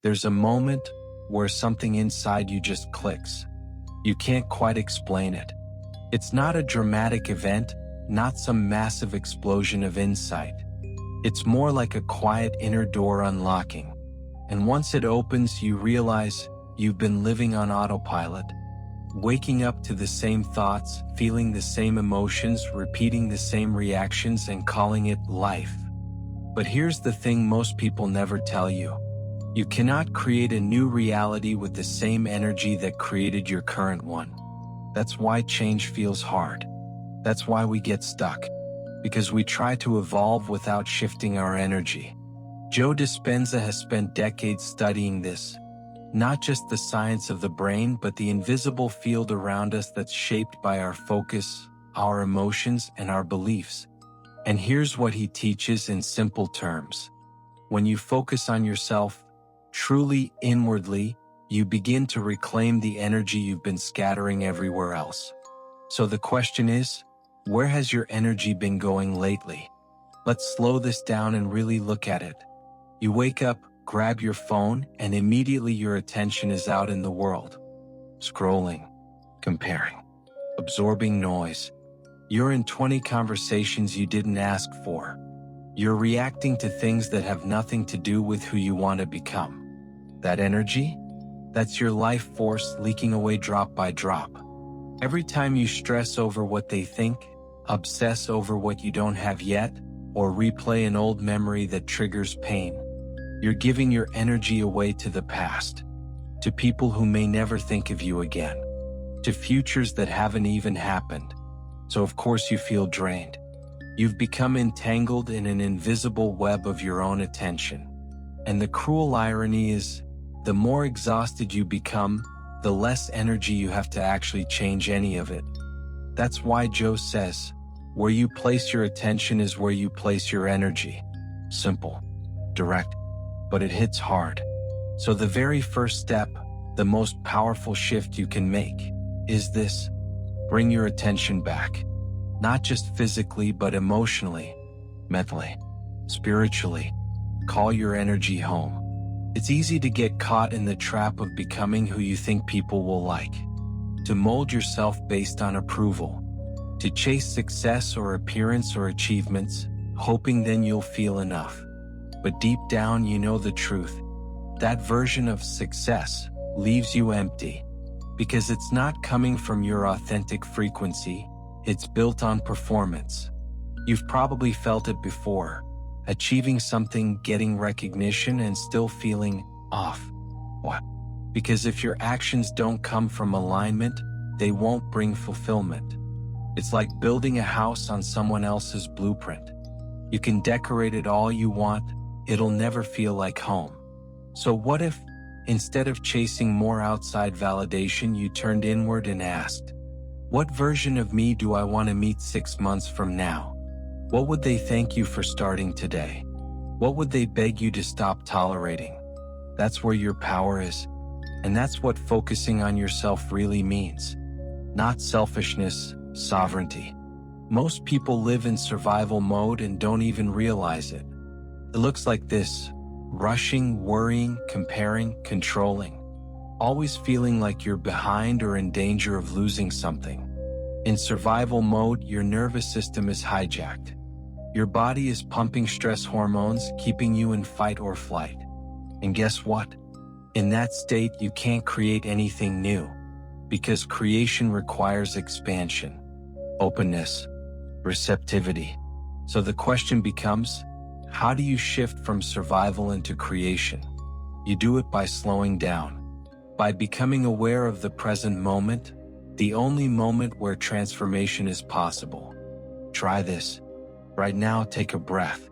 There's a moment where something inside you just clicks. You can't quite explain it. It's not a dramatic event, not some massive explosion of insight. It's more like a quiet inner door unlocking. And once it opens, you realize you've been living on autopilot, waking up to the same thoughts, feeling the same emotions, repeating the same reactions, and calling it life. But here's the thing most people never tell you. You cannot create a new reality with the same energy that created your current one. That's why change feels hard. That's why we get stuck. Because we try to evolve without shifting our energy. Joe Dispenza has spent decades studying this. Not just the science of the brain, but the invisible field around us that's shaped by our focus, our emotions, and our beliefs. And here's what he teaches in simple terms. When you focus on yourself, truly inwardly, you begin to reclaim the energy you've been scattering everywhere else. So the question is, where has your energy been going lately? Let's slow this down and really look at it. You wake up, grab your phone, and immediately your attention is out in the world. Scrolling, comparing, absorbing noise. You're in 20 conversations you didn't ask for. You're reacting to things that have nothing to do with who you want to become. That energy? That's your life force leaking away drop by drop. Every time you stress over what they think, obsess over what you don't have yet, or replay an old memory that triggers pain, you're giving your energy away to the past, to people who may never think of you again, to futures that haven't even happened. So of course you feel drained. You've become entangled in an invisible web of your own attention. And the cruel irony is, the more exhausted you become, the less energy you have to actually change any of it. That's why Joe says, where you place your attention is where you place your energy. Simple, direct, but it hits hard. So the very first step, the most powerful shift you can make, is this. Bring your attention back. Not just physically, but emotionally, mentally, spiritually. Call your energy home. It's easy to get caught in the trap of becoming who you think people will like, to mold yourself based on approval, to chase success or appearance or achievements, hoping then you'll feel enough. But deep down you know the truth. That version of success leaves you empty, because it's not coming from your authentic frequency, it's built on performance. You've probably felt it before. Achieving something, getting recognition, and still feeling off. What? Because if your actions don't come from alignment, they won't bring fulfillment. It's like building a house on someone else's blueprint. You can decorate it all you want, it'll never feel like home. So what if, instead of chasing more outside validation, you turned inward and asked, what version of me do I want to meet 6 months from now? What would they thank you for starting today? What would they beg you to stop tolerating? That's where your power is. And that's what focusing on yourself really means. Not selfishness, sovereignty. Most people live in survival mode and don't even realize it. It looks like this: rushing, worrying, comparing, controlling. Always feeling like you're behind or in danger of losing something. In survival mode, your nervous system is hijacked. Your body is pumping stress hormones, keeping you in fight or flight. And guess what? In that state, you can't create anything new, because creation requires expansion, openness, receptivity. So the question becomes, how do you shift from survival into creation? You do it by slowing down, by becoming aware of the present moment, the only moment where transformation is possible. Try this. Right now, take a breath.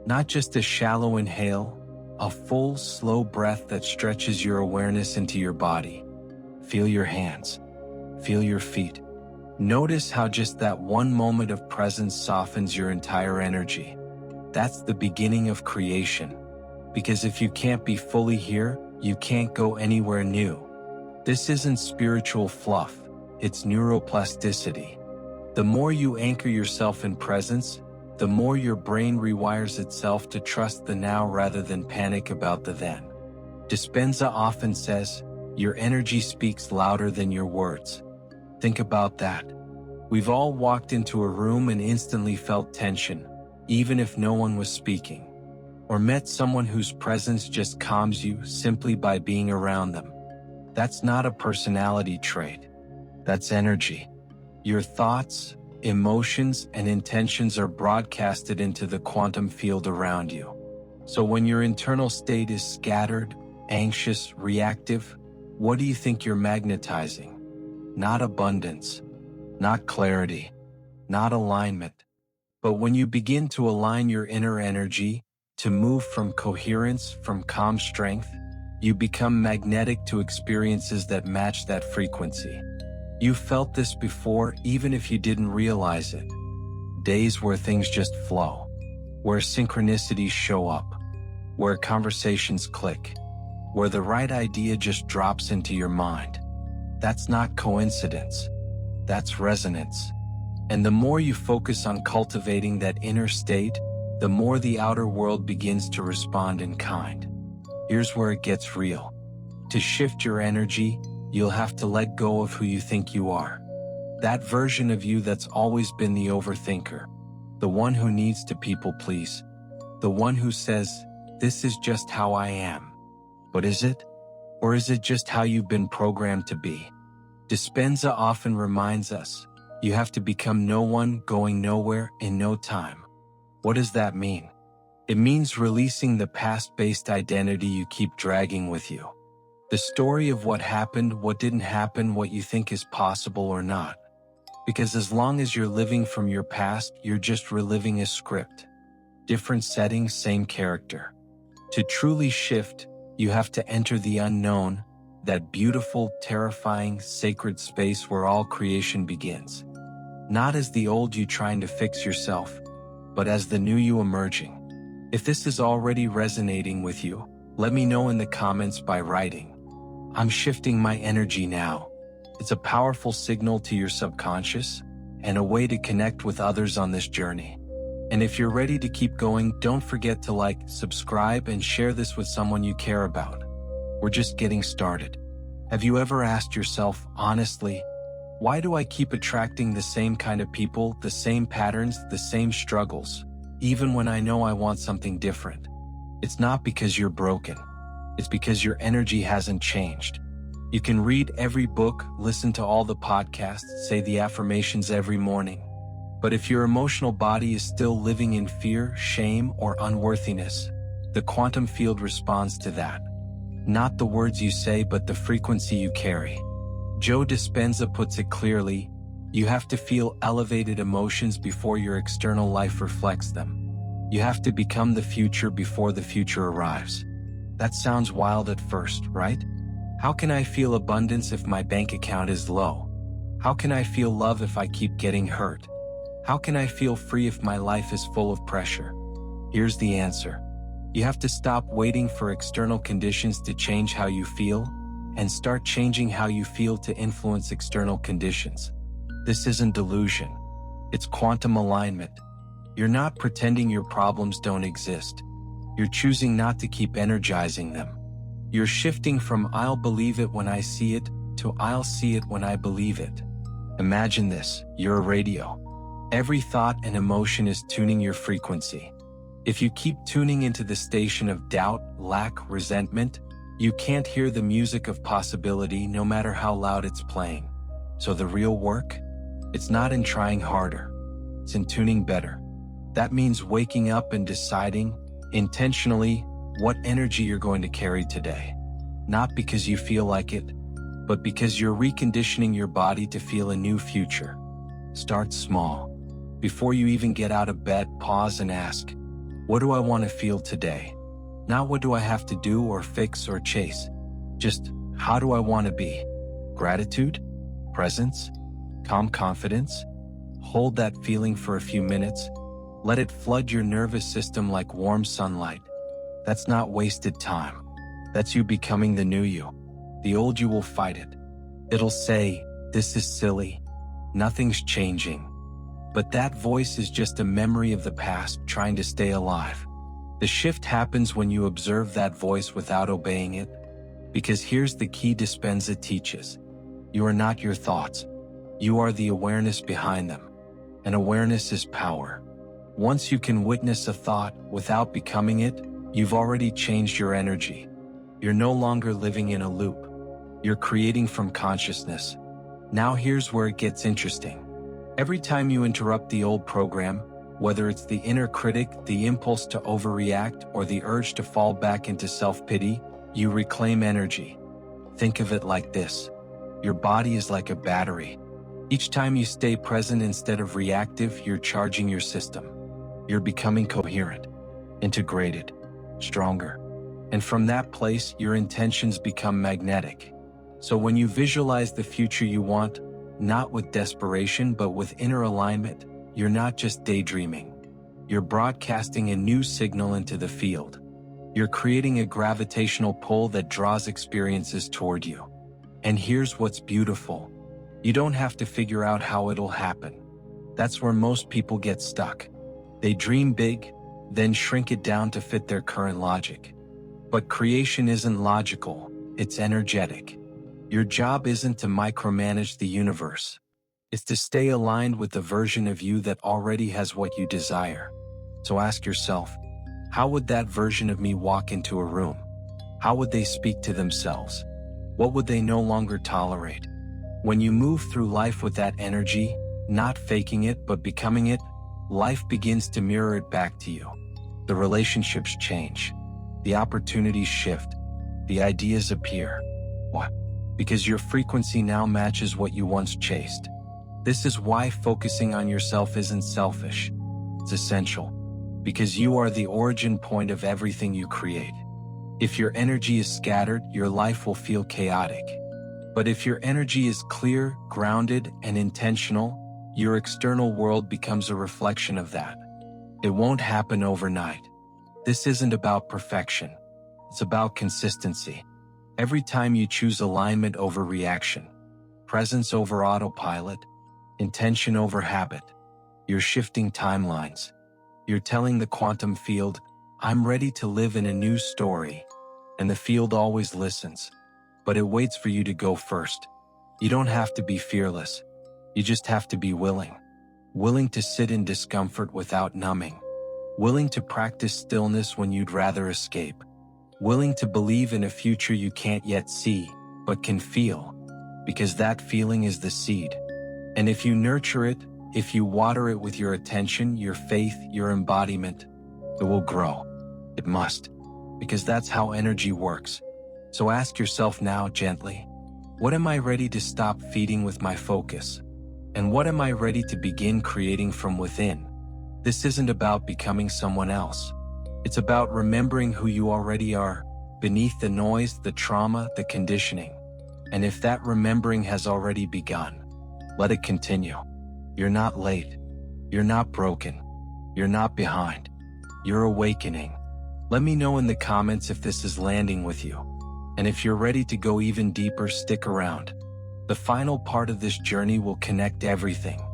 Not just a shallow inhale, a full, slow breath that stretches your awareness into your body. Feel your hands. Feel your feet. Notice how just that one moment of presence softens your entire energy. That's the beginning of creation. Because if you can't be fully here, you can't go anywhere new. This isn't spiritual fluff, it's neuroplasticity. The more you anchor yourself in presence, the more your brain rewires itself to trust the now rather than panic about the then. Dispenza often says, your energy speaks louder than your words. Think about that. We've all walked into a room and instantly felt tension, even if no one was speaking. Or met someone whose presence just calms you simply by being around them. That's not a personality trait. That's energy. Your thoughts, emotions, and intentions are broadcasted into the quantum field around you. So when your internal state is scattered, anxious, reactive, what do you think you're magnetizing? Not abundance, not clarity, not alignment. But when you begin to align your inner energy, to move from coherence, from calm strength, you become magnetic to experiences that match that frequency. You felt this before, even if you didn't realize it. Days where things just flow, where synchronicities show up, where conversations click, where the right idea just drops into your mind. That's not coincidence. That's resonance. And the more you focus on cultivating that inner state, the more the outer world begins to respond in kind. Here's where it gets real. To shift your energy, you'll have to let go of who you think you are. That version of you that's always been the overthinker, the one who needs to people please, the one who says, this is just how I am. But is it? Or is it just how you've been programmed to be? Dispenza often reminds us, you have to become no one going nowhere in no time. What does that mean? It means releasing the past-based identity you keep dragging with you. The story of what happened, what didn't happen, what you think is possible or not. Because as long as you're living from your past, you're just reliving a script. Different settings, same character. To truly shift, you have to enter the unknown, that beautiful, terrifying, sacred space where all creation begins. Not as the old you trying to fix yourself, but as the new you emerging. If this is already resonating with you, let me know in the comments by writing, I'm shifting my energy now. It's a powerful signal to your subconscious and a way to connect with others on this journey. And if you're ready to keep going, don't forget to like, subscribe, and share this with someone you care about. We're just getting started. Have you ever asked yourself, honestly, why do I keep attracting the same kind of people, the same patterns, the same struggles, even when I know I want something different? It's not because you're broken. It's because your energy hasn't changed. You can read every book, listen to all the podcasts, say the affirmations every morning. But if your emotional body is still living in fear, shame, or unworthiness, the quantum field responds to that. Not the words you say, but the frequency you carry. Joe Dispenza puts it clearly, you have to feel elevated emotions before your external life reflects them. You have to become the future before the future arrives. That sounds wild at first, right? How can I feel abundance if my bank account is low? How can I feel love if I keep getting hurt? How can I feel free if my life is full of pressure? Here's the answer. You have to stop waiting for external conditions to change how you feel, and start changing how you feel to influence external conditions. This isn't delusion. It's quantum alignment. You're not pretending your problems don't exist. You're choosing not to keep energizing them. You're shifting from I'll believe it when I see it to I'll see it when I believe it. Imagine this, you're a radio. Every thought and emotion is tuning your frequency. If you keep tuning into the station of doubt, lack, resentment, you can't hear the music of possibility no matter how loud it's playing. So the real work? It's not in trying harder. It's in tuning better. That means waking up and deciding, intentionally, what energy you're going to carry today. Not because you feel like it, but because you're reconditioning your body to feel a new future. Start small. Before you even get out of bed, pause and ask, what do I want to feel today? Not what do I have to do or fix or chase. Just, how do I want to be? Gratitude? Presence? Calm confidence? Hold that feeling for a few minutes. Let it flood your nervous system like warm sunlight. That's not wasted time. That's you becoming the new you. The old you will fight it. It'll say, this is silly. Nothing's changing. But that voice is just a memory of the past trying to stay alive. The shift happens when you observe that voice without obeying it, Because here's the key Dispenza teaches. You are not your thoughts. You are the awareness behind them. And awareness is power. Once you can witness a thought without becoming it, you've already changed your energy. You're no longer living in a loop. You're creating from consciousness. Now here's where it gets interesting. Every time you interrupt the old program, whether it's the inner critic, the impulse to overreact, or the urge to fall back into self-pity, you reclaim energy. Think of it like this. Your body is like a battery. Each time you stay present instead of reactive, you're charging your system. You're becoming coherent, integrated, stronger. And from that place, your intentions become magnetic. So when you visualize the future you want, not with desperation but with inner alignment, you're not just daydreaming. You're broadcasting a new signal into the field. You're creating a gravitational pull that draws experiences toward you. And here's what's beautiful. You don't have to figure out how it'll happen. That's where most people get stuck. They dream big, then shrink it down to fit their current logic. But creation isn't logical, it's energetic. Your job isn't to micromanage the universe. It's to stay aligned with the version of you that already has what you desire. So ask yourself, how would that version of me walk into a room? How would they speak to themselves? What would they no longer tolerate? When you move through life with that energy, not faking it but becoming it, life begins to mirror it back to you. The relationships change. The opportunities shift. The ideas appear. Why? Because your frequency now matches what you once chased. This is why focusing on yourself isn't selfish. It's essential. Because you are the origin point of everything you create. If your energy is scattered, your life will feel chaotic. But if your energy is clear, grounded, and intentional, your external world becomes a reflection of that. It won't happen overnight. This isn't about perfection. It's about consistency. Every time you choose alignment over reaction, presence over autopilot, intention over habit, you're shifting timelines. You're telling the quantum field, I'm ready to live in a new story. And the field always listens. But it waits for you to go first. You don't have to be fearless. You just have to be willing. Willing to sit in discomfort without numbing. Willing to practice stillness when you'd rather escape. Willing to believe in a future you can't yet see, but can feel. Because that feeling is the seed. And if you nurture it, if you water it with your attention, your faith, your embodiment, it will grow. It must. Because that's how energy works. So ask yourself now gently, what am I ready to stop feeding with my focus? And what am I ready to begin creating from within? This isn't about becoming someone else. It's about remembering who you already are, beneath the noise, the trauma, the conditioning. And if that remembering has already begun, let it continue. You're not late. You're not broken. You're not behind. You're awakening. Let me know in the comments if this is landing with you. And if you're ready to go even deeper, stick around. The final part of this journey will connect everything.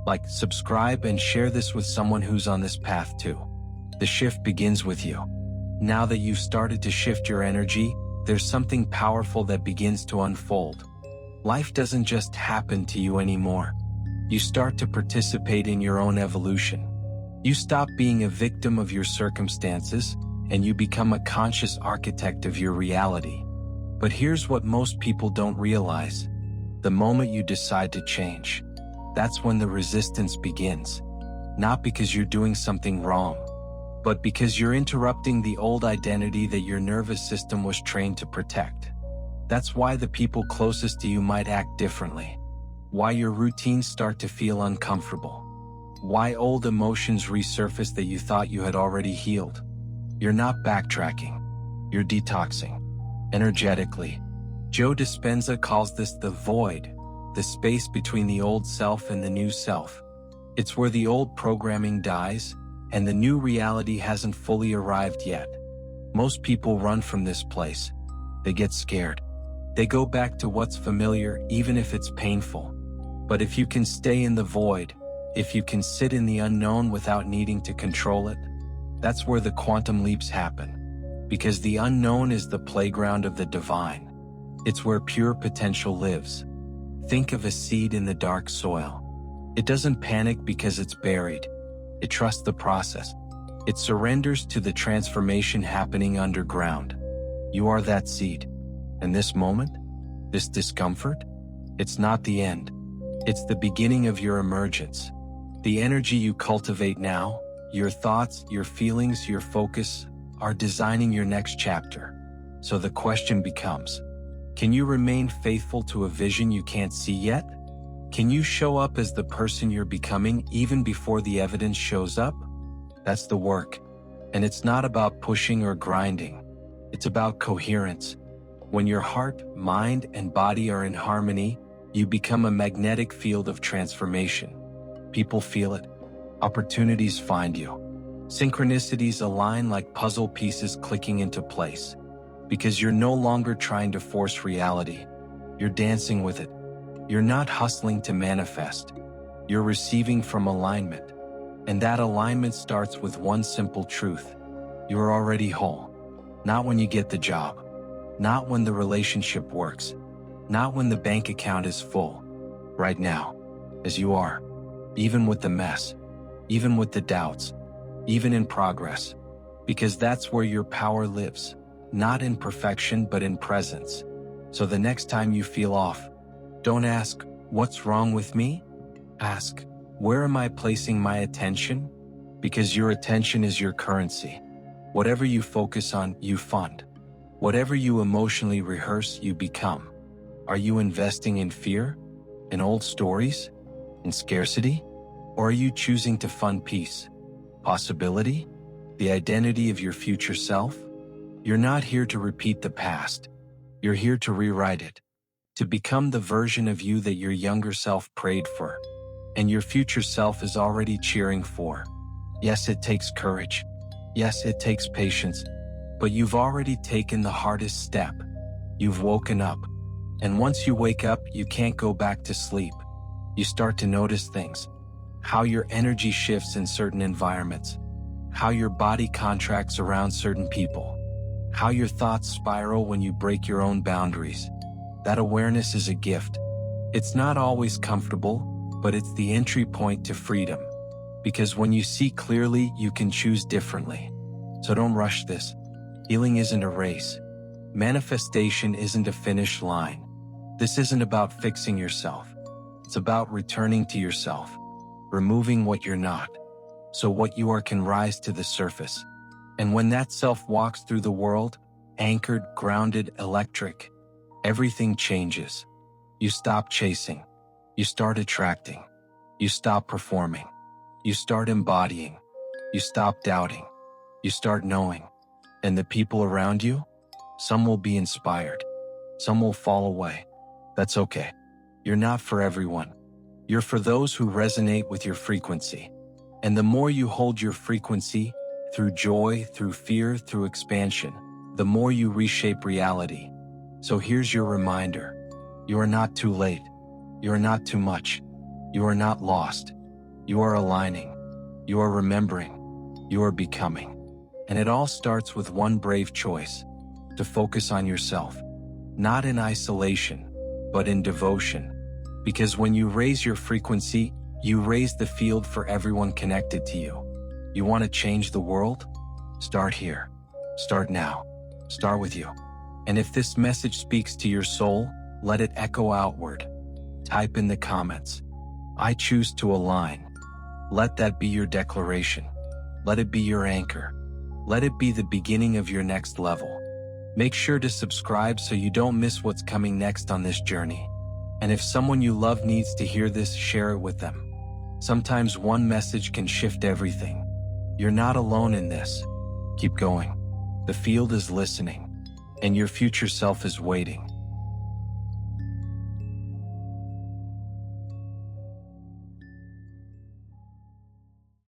Like, subscribe, and share this with someone who's on this path too. The shift begins with you. Now that you've started to shift your energy, there's something powerful that begins to unfold. Life doesn't just happen to you anymore. You start to participate in your own evolution. You stop being a victim of your circumstances, and you become a conscious architect of your reality. But here's what most people don't realize. The moment you decide to change, that's when the resistance begins. Not because you're doing something wrong, but because you're interrupting the old identity that your nervous system was trained to protect. That's why the people closest to you might act differently. Why your routines start to feel uncomfortable. Why old emotions resurface that you thought you had already healed. You're not backtracking. You're detoxing. Energetically. Joe Dispenza calls this the void, the space between the old self and the new self. It's where the old programming dies, and the new reality hasn't fully arrived yet. Most people run from this place. They get scared. They go back to what's familiar, even if it's painful. But if you can stay in the void, if you can sit in the unknown without needing to control it, that's where the quantum leaps happen. because the unknown is the playground of the divine. It's where pure potential lives. Think of a seed in the dark soil. It doesn't panic because it's buried. It trusts the process. It surrenders to the transformation happening underground. You are that seed. And this moment, this discomfort, it's not the end. It's the beginning of your emergence. The energy you cultivate now, your thoughts, your feelings, your focus, are designing your next chapter. So the question becomes, can you remain faithful to a vision you can't see yet? Can you show up as the person you're becoming even before the evidence shows up? That's the work. And it's not about pushing or grinding. It's about coherence. When your heart, mind, and body are in harmony, you become a magnetic field of transformation. People feel it. Opportunities find you. Synchronicities align like puzzle pieces clicking into place. Because you're no longer trying to force reality. You're dancing with it. You're not hustling to manifest. You're receiving from alignment. And that alignment starts with one simple truth. You're already whole. Not when you get the job. Not when the relationship works. Not when the bank account is full. Right now, as you are. Even with the mess. Even with the doubts. Even in progress. Because that's where your power lives. Not in perfection, but in presence. So the next time you feel off, don't ask, what's wrong with me? Ask, where am I placing my attention? Because your attention is your currency. Whatever you focus on, you fund. Whatever you emotionally rehearse, you become. Are you investing in fear? In old stories? In scarcity? Or are you choosing to fund peace? Possibility? The identity of your future self? You're not here to repeat the past. You're here to rewrite it. To become the version of you that your younger self prayed for. And your future self is already cheering for. Yes, it takes courage. Yes, it takes patience. But you've already taken the hardest step. You've woken up. And once you wake up, you can't go back to sleep. You start to notice things. How your energy shifts in certain environments. How your body contracts around certain people. How your thoughts spiral when you break your own boundaries. That awareness is a gift. It's not always comfortable, but it's the entry point to freedom. Because when you see clearly, you can choose differently. So don't rush this. Healing isn't a race. Manifestation isn't a finish line. This isn't about fixing yourself. It's about returning to yourself. Removing what you're not. So what you are can rise to the surface. And when that self walks through the world, anchored, grounded, electric, everything changes. You stop chasing. You start attracting. You stop performing. You start embodying. You stop doubting. You start knowing. And the people around you? Some will be inspired. Some will fall away. That's okay. You're not for everyone. You're for those who resonate with your frequency. And the more you hold your frequency, through joy, through fear, through expansion, the more you reshape reality. So here's your reminder. You are not too late. You are not too much. You are not lost. You are aligning. You are remembering. You are becoming. And it all starts with one brave choice. To focus on yourself. Not in isolation, but in devotion. Because when you raise your frequency, you raise the field for everyone connected to you. You want to change the world? Start here. Start now. Start with you. And if this message speaks to your soul, let it echo outward. Type in the comments. I choose to align. Let that be your declaration. Let it be your anchor. Let it be the beginning of your next level. Make sure to subscribe so you don't miss what's coming next on this journey. And if someone you love needs to hear this, share it with them. Sometimes one message can shift everything. You're not alone in this. Keep going. The field is listening. And your future self is waiting.